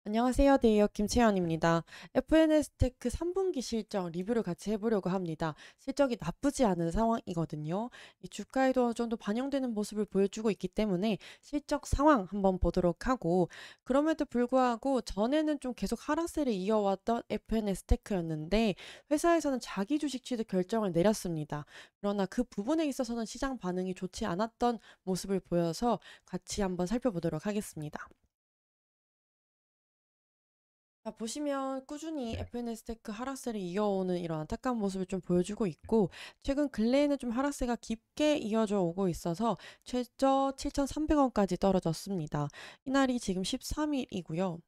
안녕하세요. 네이어 김채연입니다. FNS테크 3분기 실적 리뷰를 같이 해보려고 합니다. 실적이 나쁘지 않은 상황이거든요. 이 주가에도 어느 정도 반영되는 모습을 보여주고 있기 때문에 실적 상황 한번 보도록 하고, 그럼에도 불구하고 전에는 좀 계속 하락세를 이어왔던 FNS테크였는데 회사에서는 자기 주식 취득 결정을 내렸습니다. 그러나 그 부분에 있어서는 시장 반응이 좋지 않았던 모습을 보여서 같이 한번 살펴보도록 하겠습니다. 자, 보시면 꾸준히 FNS테크 하락세를 이어오는 이런 안타까운 모습을 좀 보여주고 있고, 최근 근래에는 좀 하락세가 깊게 이어져 오고 있어서 최저 7,300원까지 떨어졌습니다. 이날이 지금 13일이고요.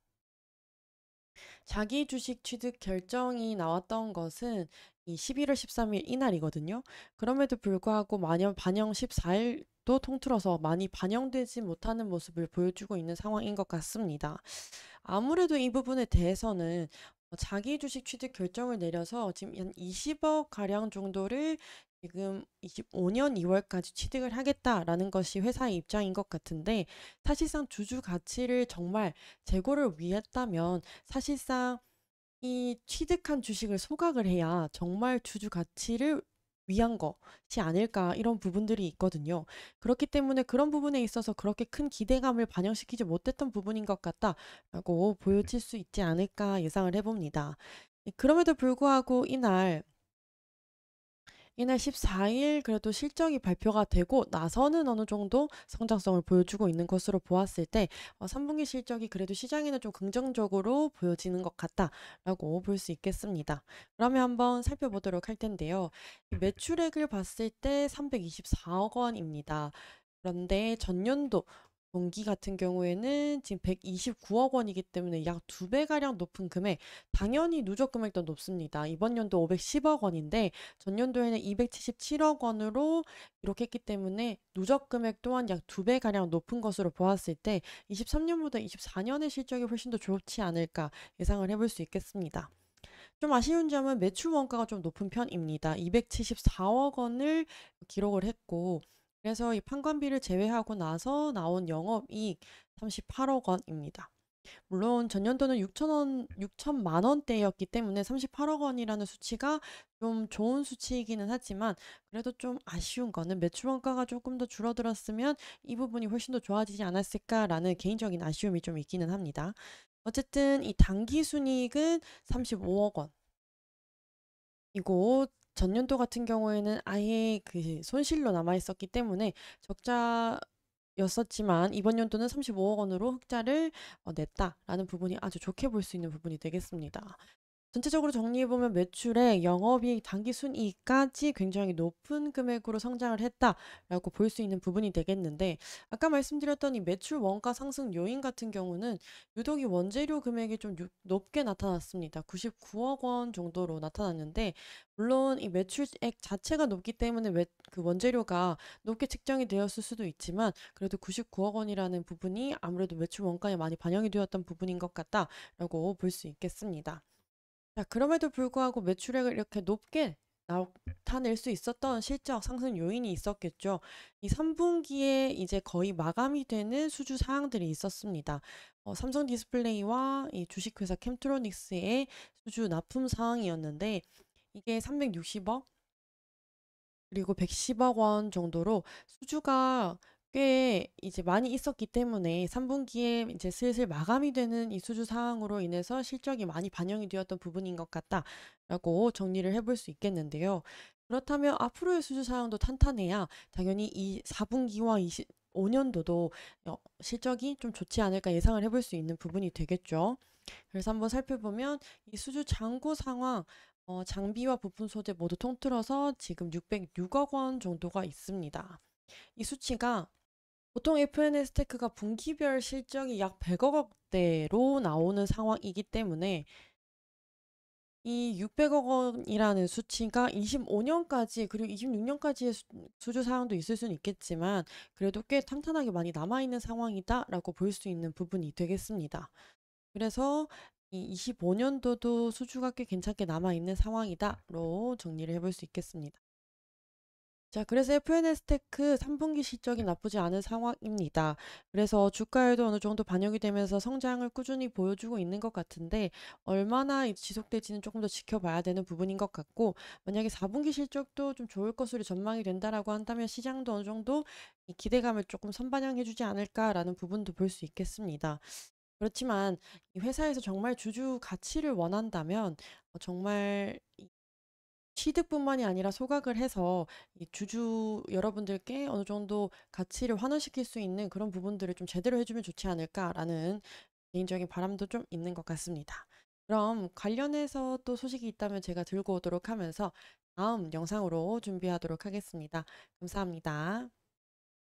자기 주식 취득 결정이 나왔던 것은 이 11월 13일 이날이거든요. 그럼에도 불구하고 반영 14일도 통틀어서 많이 반영되지 못하는 모습을 보여주고 있는 상황인 것 같습니다. 아무래도 이 부분에 대해서는 자기 주식 취득 결정을 내려서 지금 한 20억 가량 정도를 지금 25년 2월까지 취득을 하겠다라는 것이 회사의 입장인 것 같은데, 사실상 주주 가치를 정말 재고를 위했다면 사실상 이 취득한 주식을 소각을 해야 정말 주주 가치를 위한 것이 아닐까, 이런 부분들이 있거든요. 그렇기 때문에 그런 부분에 있어서 그렇게 큰 기대감을 반영시키지 못했던 부분인 것 같다라고 보여질 수 있지 않을까 예상을 해봅니다. 그럼에도 불구하고 이날 14일 그래도 실적이 발표가 되고 나서는 어느 정도 성장성을 보여주고 있는 것으로 보았을 때 3분기 실적이 그래도 시장에는 좀 긍정적으로 보여지는 것 같다라고 볼 수 있겠습니다. 그러면 한번 살펴보도록 할 텐데요. 이 매출액을 봤을 때 324억 원입니다. 그런데 전년도 동기 같은 경우에는 지금 129억 원이기 때문에 약 두 배가량 높은 금액, 당연히 누적 금액도 높습니다. 이번 연도 510억 원인데 전년도에는 277억 원으로 기록했기 때문에 누적 금액 또한 약 두 배가량 높은 것으로 보았을 때 23년보다 24년의 실적이 훨씬 더 좋지 않을까 예상을 해볼 수 있겠습니다. 좀 아쉬운 점은 매출 원가가 좀 높은 편입니다. 274억 원을 기록을 했고, 그래서 이 판관비를 제외하고 나서 나온 영업이익 38억 원입니다. 물론 전년도는 6천만 원대였기 때문에 38억 원이라는 수치가 좀 좋은 수치이기는 하지만, 그래도 좀 아쉬운 거는 매출 원가가 조금 더 줄어들었으면 이 부분이 훨씬 더 좋아지지 않았을까라는 개인적인 아쉬움이 좀 있기는 합니다. 어쨌든 이 당기 순이익은 35억 원. 이고 전년도 같은 경우에는 아예 그 손실로 남아 있었기 때문에 적자였었지만 이번 연도는 35억 원으로 흑자를 냈다라는 부분이 아주 좋게 볼 수 있는 부분이 되겠습니다. 전체적으로 정리해보면 매출에 영업이익, 당기순이익까지 굉장히 높은 금액으로 성장을 했다라고 볼 수 있는 부분이 되겠는데, 아까 말씀드렸던 이 매출 원가 상승 요인 같은 경우는 유독 이 원재료 금액이 좀 높게 나타났습니다. 99억 원 정도로 나타났는데, 물론 이 매출액 자체가 높기 때문에 그 원재료가 높게 측정이 되었을 수도 있지만, 그래도 99억 원이라는 부분이 아무래도 매출 원가에 많이 반영이 되었던 부분인 것 같다라고 볼 수 있겠습니다. 자, 그럼에도 불구하고 매출액을 이렇게 높게 나타낼 수 있었던 실적 상승 요인이 있었겠죠. 이 3분기에 이제 거의 마감이 되는 수주 사항들이 있었습니다. 삼성 디스플레이와 이 주식회사 캠트로닉스의 수주 납품 사항이었는데, 이게 360억 그리고 110억 원 정도로 수주가 꽤 이제 많이 있었기 때문에 3분기에 이제 슬슬 마감이 되는 이 수주 사항으로 인해서 실적이 많이 반영이 되었던 부분인 것 같다라고 정리를 해볼 수 있겠는데요. 그렇다면 앞으로의 수주 사항도 탄탄해야 당연히 이 4분기와 25년도도 실적이 좀 좋지 않을까 예상을 해볼 수 있는 부분이 되겠죠. 그래서 한번 살펴보면 이 수주 잔고 상황, 장비와 부품 소재 모두 통틀어서 지금 606억 원 정도가 있습니다. 이 수치가 보통 FNS 테크가 분기별 실적이 약 100억 원대로 나오는 상황이기 때문에 이 600억 원이라는 수치가 25년까지 그리고 26년까지의 수주 사항도 있을 수는 있겠지만, 그래도 꽤 탄탄하게 많이 남아있는 상황이다라고 볼 수 있는 부분이 되겠습니다. 그래서 이 25년도도 수주가 꽤 괜찮게 남아있는 상황이다로 정리를 해볼 수 있겠습니다. 자, 그래서 FNS테크 3분기 실적이 나쁘지 않은 상황입니다. 그래서 주가에도 어느 정도 반영이 되면서 성장을 꾸준히 보여주고 있는 것 같은데 얼마나 지속될지는 조금 더 지켜봐야 되는 부분인 것 같고 만약에 4분기 실적도 좀 좋을 것으로 전망이 된다라고 한다면 시장도 어느 정도 이 기대감을 조금 선반영해주지 않을까라는 부분도 볼 수 있겠습니다. 그렇지만 이 회사에서 정말 주주 가치를 원한다면 정말 취득뿐만이 아니라 소각을 해서 이 주주 여러분들께 어느 정도 가치를 환원시킬 수 있는 그런 부분들을 좀 제대로 해주면 좋지 않을까라는 개인적인 바람도 좀 있는 것 같습니다. 그럼 관련해서 또 소식이 있다면 제가 들고 오도록 하면서 다음 영상으로 준비하도록 하겠습니다. 감사합니다.